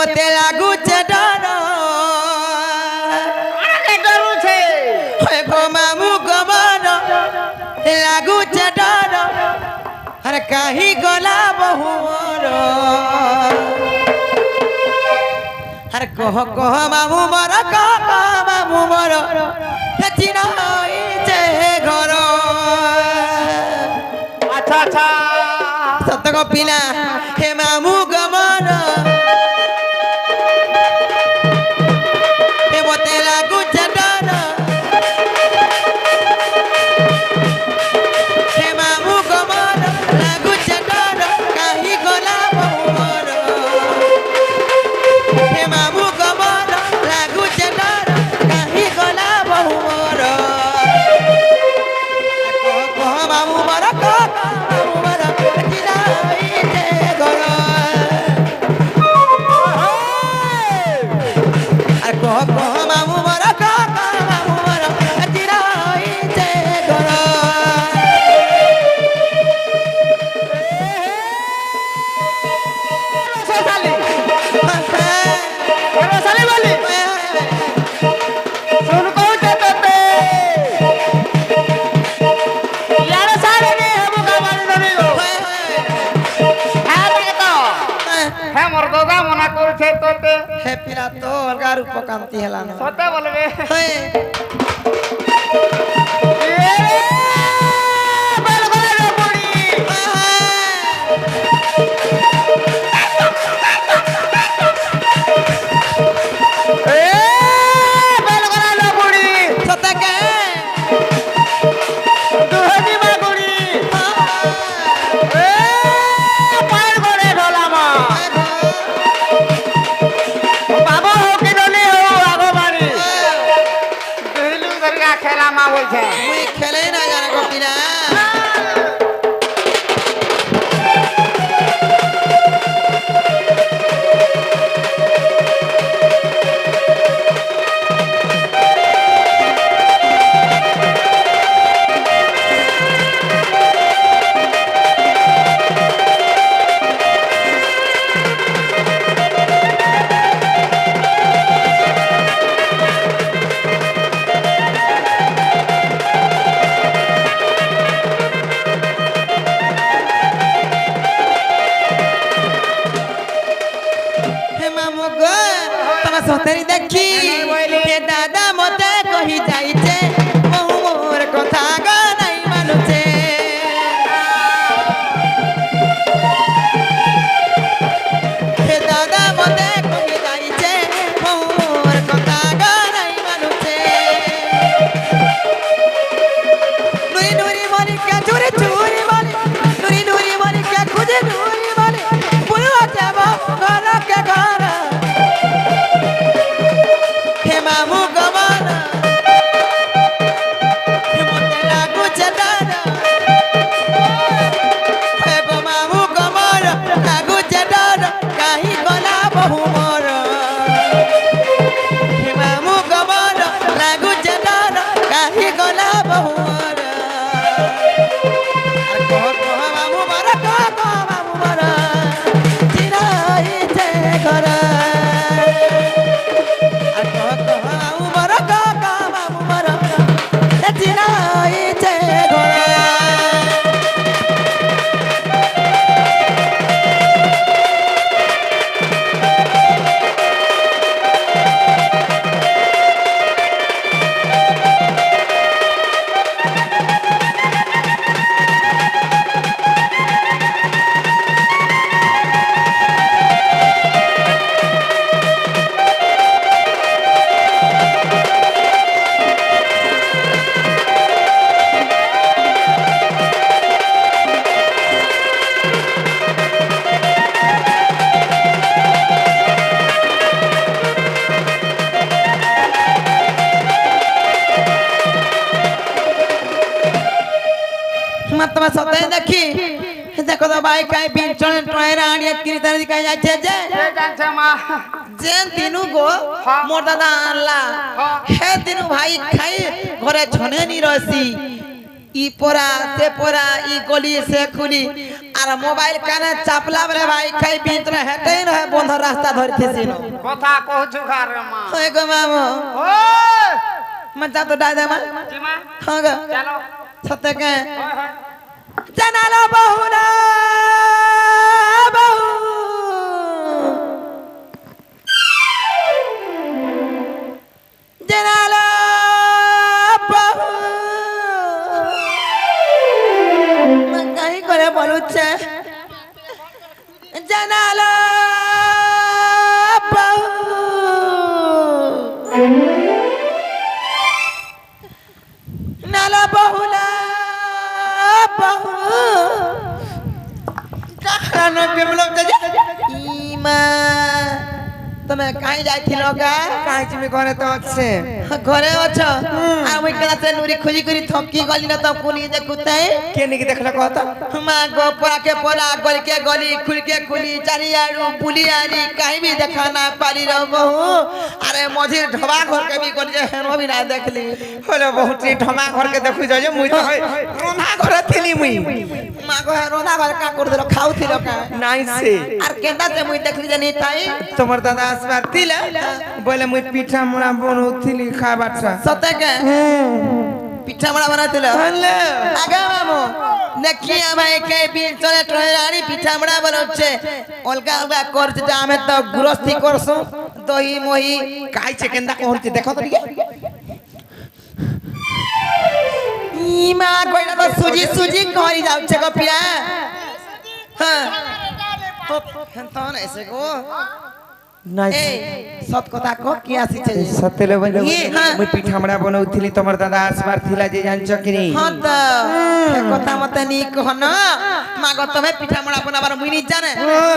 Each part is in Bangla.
মতে লাগুছে ডর ডরুছে গো মামু গমন লাগুছে ডর আরে কাহি গলা বহুর আরে কহ কহ মামু মর কহ মামু মর চিনা হইছে ঘর আচ্ছা আচ্ছা সত কপিলা হে মামু গমন হে মতে লাগুছে ডর হে মামু গমন লাগুছে ডর কাহি গলা বহুর হে মামু গমন লাগুছে ডর কাহি গলা বহুর কহ কহ মামু মর কহ মামু মর চিনা হইছে ঘর আর কহ কহ মামু মর কহ মামু মর চিনা হইছে ঘর রসালি বলি শুন কହୁছে তোতে ইয়ারে সারে নে হেবু কামানি ধরি গো হ্যাঁ দেখে তো হ্যাঁ মোর দাদা মনা করছে তোতে হে পিলা তো অলগা রূপ কান্তি হেলা না সতে বলবে হয়ে বেল গলা রে বুড়ি বেল গলা রে বুড়ি সতকে দুহনি মা গুড়ি পার করে ঢলামা বাবা হো কি নলি হো আগো বাড়ি দুহিলু ধরিয়া খেলামা বলছে মুই খেলে না জানা কপিলা হে মামু গো তোমা সতেরি দেখি হে দাদা মতে কহি যাইছে বহু মোর কথা গো নাই মানুছে হে দাদা মতে কহি যাইছে বহু মোর কথা গো নাই মানুছে নুরি নুরি মরিকা চুরি চুরি বলে নুরি নুরি মরিকা খুঁজে নুরি বলে বুড়া যাব ঘর কে ঘর হে মামু গমন হে মতে লাগুছে ডর হে গো মামু গমন লাগুছে ডর কাহি গলা বহু মোর হে মামু গমন লাগুছে ডর কাহি গলা বহু মোর আর কহ কহ মামু মর কহ কহ মামু মর চিনা হইছে ঘর আর কহ কহ মামু মর কহ কহ মামু মর চিনা হইছে ঘর তোমার সাথে দেখি দেখো তো ভাই কাই বিঞ্চন টয়রা আনিয়ে কিরিতার দিকে যাচ্ছে যে জানছে মা যে দিনু গো মোর দাদা আনলা হে দিনু ভাই খাই ঘরে ছনে নি রসি ই পড়া সে পড়া ই গলি সে খুলি আর মোবাইল কানে চাপলা বলে ভাই খাই ভিতরে হেঁটেই না বন্ধ রাস্তা ধরতেছিল কথা কহছু ঘরে মা ওই গো মামু ও মা যা তো ডাই দে মা জিমা হ্যাঁ গো চলো সত্যি কে হয় হয় জানালো বহু না বহু জানালো বহু কাই করে বলুচ্ছে জানালো বহু নালা বহুলা বহু কারণ বিপ্লব দাদা ইমা তুমি কাই যাইছিল গা কাই তুমি ঘরে তো আছে ঘরে আছো আর ওই ক্লাসে নুরি খুঁজি করে থমকি গলি না তো কুনি দেখুতে কে নাকি দেখলে কথা মা গো পড়াকে পড়া গলিকে গলি খুলকে খুলি চারিয়াড়ু বুলিয়ারি কাই भी দেখা না পারি রে বহু আরে মঝির ঢবা ঘরকে भी গলি হেন भी না দেখলি হলো বহুত ঠমা ঘরকে দেখু যাও যে মুই তো রন্ধা ঘরে থিলি মুই মা গো রোনা ঘর কা করে দিল খাউছিল কা নাই সে আর কেন্দা তে মুই দেখলি জানি তাই তোমার দাদা আসবার তিলা বলে মুই পিঠা মোড়া বনউথিলি খাবারটা সতেকে পিঠা মারা বানাইছিল হ্যালো আগা মামু দেখিয়া ভাই কে বিল চলে ট্রেনারি পিঠা মারা বানাচ্ছে অলগা অলগা করছে যে আমি তো গুরস্তি করছু দহি মহি কাইছে কেন্দা কোনতে দেখো তো দিকে ইমা কইনা তো সুজি সুজি করি যাচ্ছে গো পিয়া হ্যাঁ তো না এসে গো নাই এই সত কথা কো কি আসিছে সতেলে বলে হ্যাঁ। মুই পিঠা মোড়া বনউথিলি তোমার দাদা আসবার থিলা যে জানছ কি নি হ্যাঁ তো সে কথা মতে নি কহ না মা গো তুমি পিঠা মারা বানাবার মুই নি জানে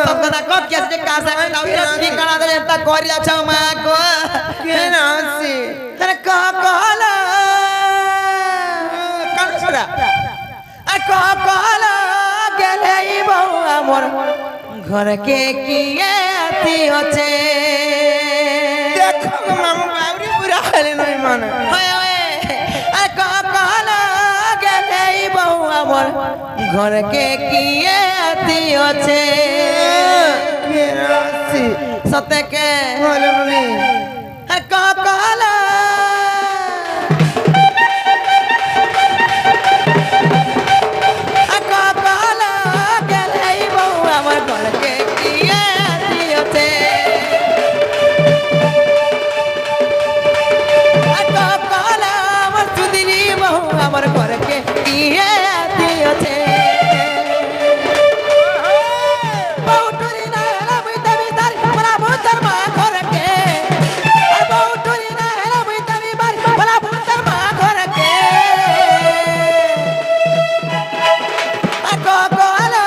সত কথা কো কি আসিছে কাছে নাও ঠিকানা দে তা করি আছো মা গো কেন আছে আরে কহ কহলা কাছরা আর কহ কহলা গেলে বউ আমার ঘরকে কি আতি হচ্ছে দেখো মামু বাউরি পুরা হালে নই মানে হয় হয় আর কহ কহলা গেলে বউ আমার ঘরকে কি আতি হচ্ছে কেন আছে সত্যকে হলো বলি আর কহ কহলা আর কহ কহলা গেলে বউ আমার ঘরকে কি আতি হচ্ছে আর কহ কহলা আমার সুদিনী বউ আমার ঘরকে কি আতি হচ্ছে বউটুরি না হেলা বুইতে বিতার বলা ভূতার মা ঘরকে আর বউটুরি না হেলা বুইতে বিবার বলা ভূতার মা ঘরকে আর কহ কহলা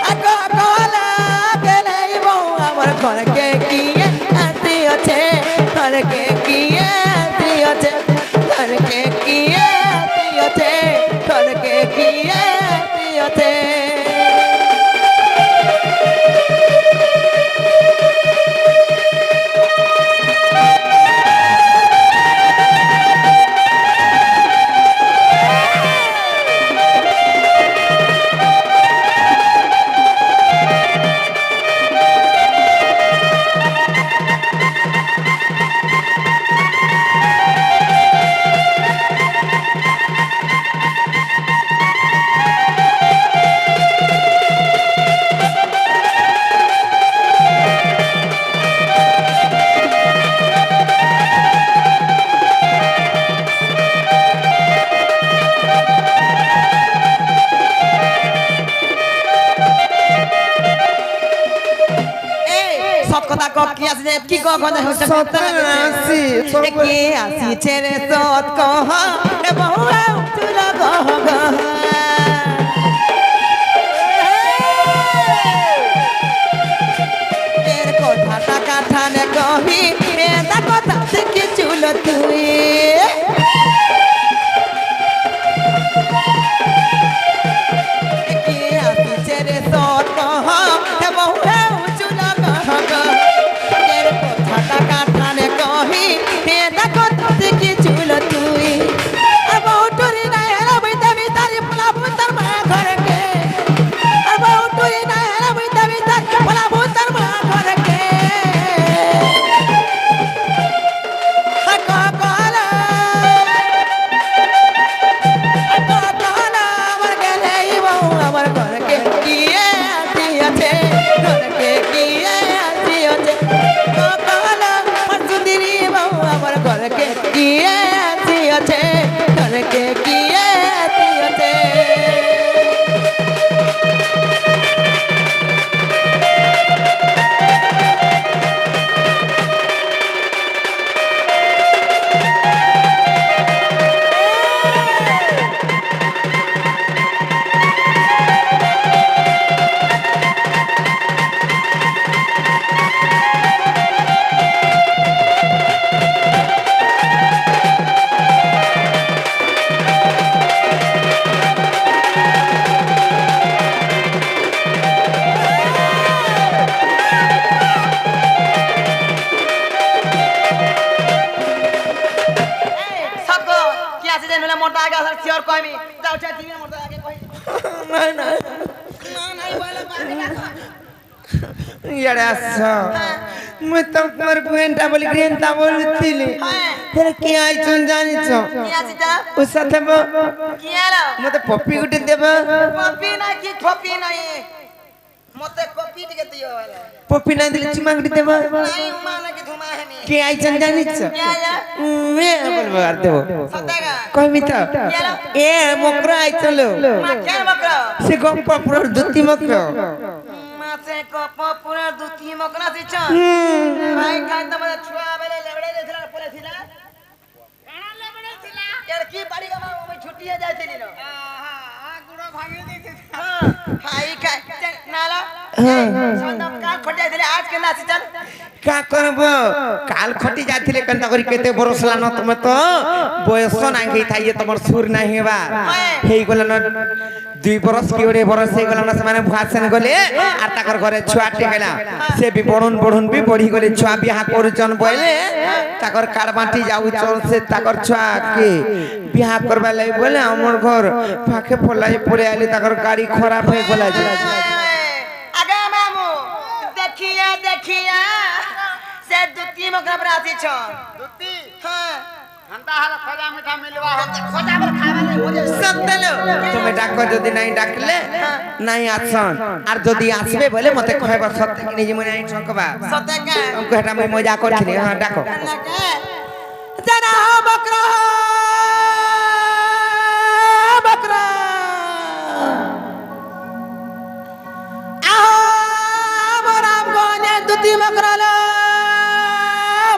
আর কহ কহলা গেলে বউ আমার ঘরকে কি আতি আছে ঘরকে কি আতি আছে ঘরকে কি আতি আছে ঘরকে কি আতি আছে সব কথা ক কি আছে কি ক কথা হচ্ছে সত্যি কি আসিছে রে সত কহ রে বহু তুল গহ গহ এর কথাটা কাঠানে কহি এটা কথা থেকে চুল তুই কি আসিছে রে সত কহ রে বহু তুল গহ গহ এর কথাটা কাঠানে কহি এটা কথা থেকে চিন্তা উঠা দিবি মোর আগে কই না না না নাই বলে বাদিকা ইয়ারে আস মুই তো তোমার গুয়েনটা বলি গ্রেনটা বলতিলি হেরে কি আইছন জানিছ কি আছিটা ও সাথে কি আলো মতে পপি গুটি দেব কপি না কি কপি নাই মতে কপি টিকে দিও বলে পপি না দিলে চুমা গুটি দেব নাই উমা না কি ধুমা হেনি কি আইছন জানিছ কি আয়া মে বলবো আর দেব সতেগা কইমি তো এ মকরা আইছল মা কেন বকরা সে গপ্পা পুরো দুতি মকরা মাছে কপ পুরা দুতি মকরা দিছ ভাই খাই তো মতে ছুয়া বেলে লেবড়ে দেছিলা পরে ছিলা কানা লেবড়ে ছিলা এর কি বাড়ি গমা ওই ছুটিয়ে যাইছিলি না গুড়ো ভাঙি দিছি হাই খাই নালা সন্দম কাল খটিয়া দিলে আজ কেন আসি চল का करब काल खटी जाथिले कंता करी केते बरसला न तुम तो बयस नांगी थाइए तमर सुर नाही हेबा हेई गला न 2 बरस की ओरे बरस हे गला न से माने भाषण गले आ ताकर घरे छुआटे गेला से भी बड़न भी बढ़ी गले छुआ बियाह करचन बोले ताकर काडबाटी जाउ चल से ताकर छुआ के बियाह करबा लै बोले हमर घर फाके फलाई पड़े आले ताकर गाड़ी खराब हो गला आगे मामू देखिए देखिए से दुती मकरा पर आसी छ दुती हां घंटा हाल खोजा मीठा मिलवा हो खोजा पर खावा ले मुझे सत्तलो তুমি ডাকো যদি নাই ডাকলে নাই আছন আর যদি আসবে বলে মতে কইবা সত্য কি নিজে মনে নাই ঠকবা सते का हमको हटा मैं मजा करथिनी हां डाको जरा हो बकरा बकरा आओ बराम गोने दुती बकरा लो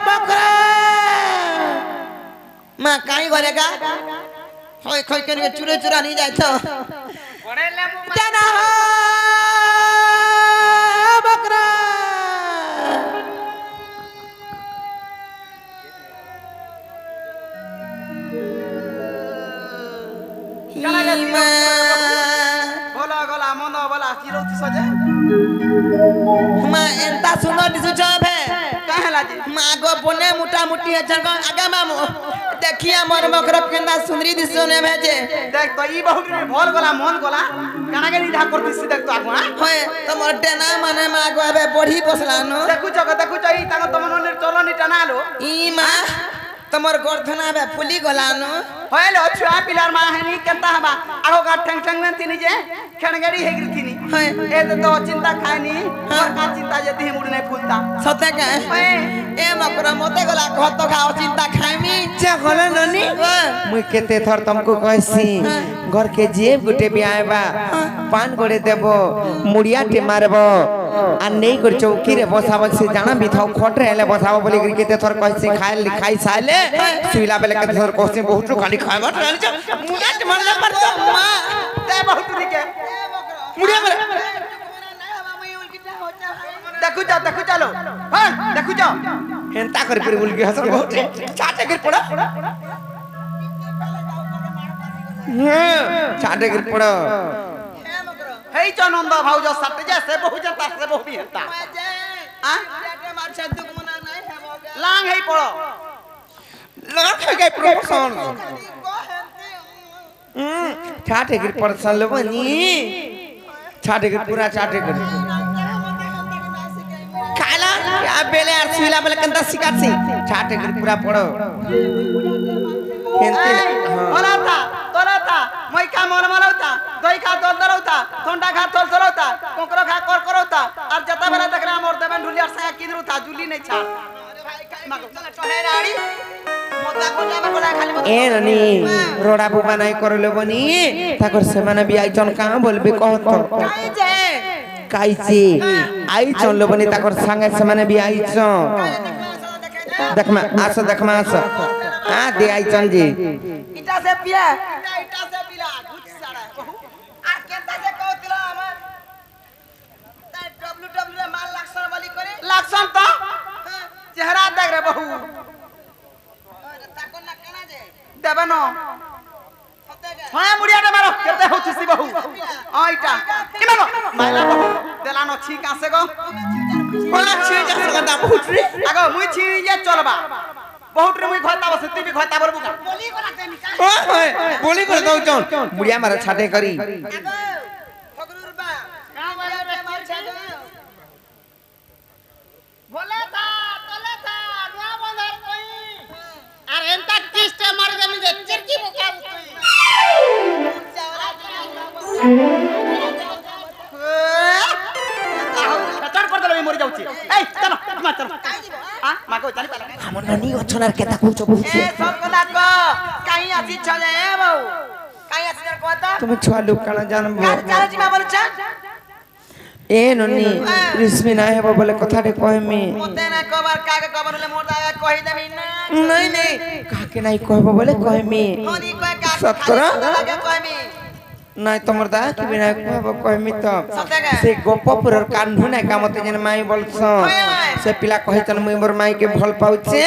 बकरा मां काई करेगा होय खोय के चुरे चुरा नहीं जाय तो पड़े ले जना हो बकरा बोला गला मन बोला की रोती सजे मां एंता सुनो दिसु छबे कहला जी मां गो बोने मुटा मुटी है जगह आगा मामू देखिए मोर मकरब केना सुंदरी दिसोने भेजे देख तो ई बहुत भोल गला मन गला काना के निधा करती सी देख तो आगु होय तमर टेना माने मां गो आबे बढ़ी बसलानो देखु ई ताको तमन ने चलो नि टनालो ई मां तमर गर्दना बे फुली गलानो होयलो छुआ पिलार मा हेनी केता हबा आगो गा ठंग ठंग में तिनी जे खणगड़ी हेगिर तिनी होय ए तो चिंता खानी और का चिंता जति हम उड़ने फूलता सते का होय ए मकरा मते गला घत तो खाओ चिंता खाइमी चा गला ननी मुई केते थर तुमको कहसी घर के जेब गुटे भी आएबा पान गोड़े देबो मुड़िया टे मारबो आ नहीं कर चौकी रे बसाबो से जाना भी थाओ खट रहले बसाबो बोले केते थर कहसी खाइ लिखाई साले सुइला बेले केते थर कहसी बहुत खाली खाइबा रानी जा मुड़ा टे मारले पर मां ते बहुत दिके मुड़िया मार देखु चलो हां देखु जाओ हेंता कर फिर बोल के हसन बहुत चाटे गिर पड़ा चाटे गिर पड़ा हेई चनंद भाउज सट जे से बहु जता से बहु भी हता आ मार छदुक मना नहीं है लांग हेई पड़ो लगा के प्रमोशन चाटे गिर पड़ सन बनी चाटे गिर पूरा चाटे गिर खाला या बेले यार सुइला बेले कंदा सिकासी चाटे गिर पूरा पड़ो हेंते तोला था मैं का मन मरौता दही खा तोल दरौता ठंडा खा तोल दरौता कोकरो खा कर करौता और जता बेला देखला मोर देबन ढुलिया संग किदरु था जुली नहीं छा अरे भाई मागो चल चढ़े राड़ी मोता कोला में कोला खाली ए ननी रोड़ा बुबा नहीं करले बनी ताकर से माने भी आई चन कहां बोलबे कहत काई जे काईची आई चन लो बनी ताकर संगे से माने भी आई चन देखमा आसो देखमा आसो हां दे आई चन जी इटा से पिया घुच सारा बहु आ केता से कहतला हमर ता डब्ल्यू रे माल लक्षण वाली करे लक्षण तो चेहरा देख रे बहु अरे ताको ना केना जे देबनो हां मुड़िया रे मारो केते होछि सी बहु आ इटा किनो माइला बहु देलानो छी कासे गो बोला छी जा सकता बहुत रे आगो मुई छी जे चलबा বহুত রে মুই ঘরতা বসে তুই বি ঘরতা বলবু না বলি করা দেনি বলি করে দઉં છું মুড়িয়া মারে ছাটে કરી ফগরুর বা কা বলে মার ছাড় বলে তা তলে তা নোয়া বন্ধর কই আর এন্তা কিস্তে মার দেমি যে চিরকি বকাল তুই চার করে দিলে মরি যাচ্ছি এই চলো তোমার চলো হ্যাঁ মাগো চালি পালা আমার নানি অছনার কেতা কইছ বুঝছি এ সব কথা ক কাই আসি চলে এ বউ কাই আসি তোর কথা তুমি ছুয়া লোক কানা জানবো কার চাল জিমা বলছ এ ননি রিসমি না হেব বলে কথাটা কইমি মতে না কবার কাকে কবার হলে মোর দাগা কই দেবি না নাই নাই কাকে নাই কইব বলে কইমি হনি কয় কাকে সতরা লাগে কইমি নাই তোমার দা কি বিনা কইব কইমি তো সতকা সে গোপপুরর কান্ধু নাই কামতে যেন মাই বলছ সে পিলা কহিতন মুই মোর মাইকে ভাল পাউছে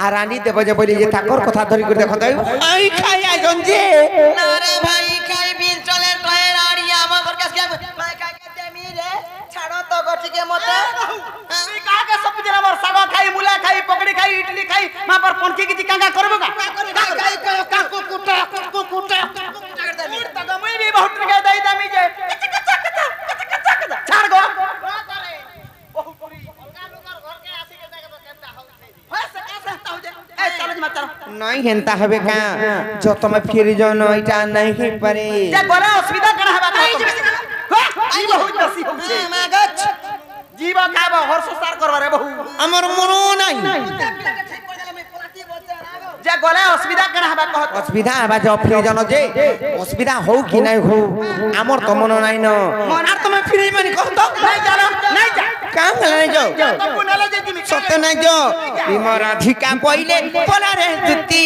আর আনি দেব যে বলি যে ঠাকুর কথা ধরি করে দেখো তাই আই খাই আইজন যে না রে ভাই খাই বিল চলে টয়ের আড়িয়া আমার কাছে ভাই কাকে দেমি রে ছাড়ো তো গটিকে মতে তুই কাকে সব দিন আমার সাগা খাই মুলা খাই পকড়ি খাই ইডলি খাই মা पर পনকি কি কাঙ্গা করব কা কাই কাকু কুটা তো মই বি বহুত রে দেই দামি যে ছাড় গো নাই হেনতা হবে কা যত মে ফিরি জন ওইটা নাই হে পারে যে বড় অসুবিধা কেন হবে জীব বহুত বেশি হচ্ছে জীব খাব হর্ষ সার করবারে বহু আমার মন নাই যে গলে অসুবিধা কেন হবে কহ অসুবিধা বা যে ফিরি জন যে অসুবিধা হউ কি নাই হউ আমার তো মন নাই ন আর তুমি ফিরি মানে কহ তো নাই জানো নাই যা কাম নাই যাও তো পুনালে যে তুমি সত্য নাই যাও বিমরা ঠিকা কইলে পলারে জুতি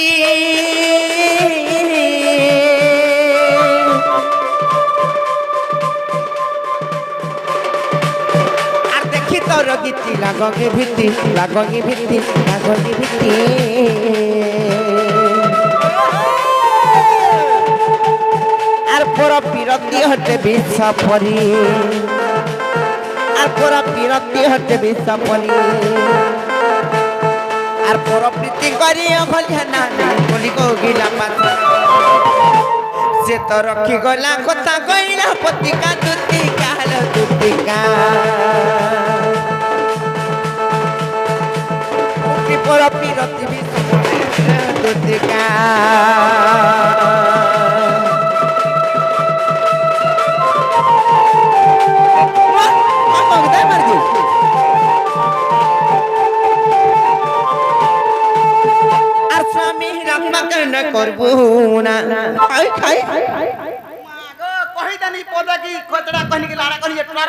আর দেখি তোর গীতি লাগকে ভিত্তি লাগকে ভিত্তি লাগকে ভিত্তি আর পর বিরতি হতে বিশ্ব পরি আর পর বিরতি হতে বিশ্ব পরি আর পর প্রীতি করি অঘলিয়া না বলি গিলা পাতা সে তো রক্ষি গলা কথা কইলা পতিকা দুতিকা হলো দুতিকা মুক্তি পর বিরতি বিশ্ব দুতিকা করবো না খাই খাই মাগো কহি দানি পদা কি কতড়া কহি কি লাড়া কহি টরা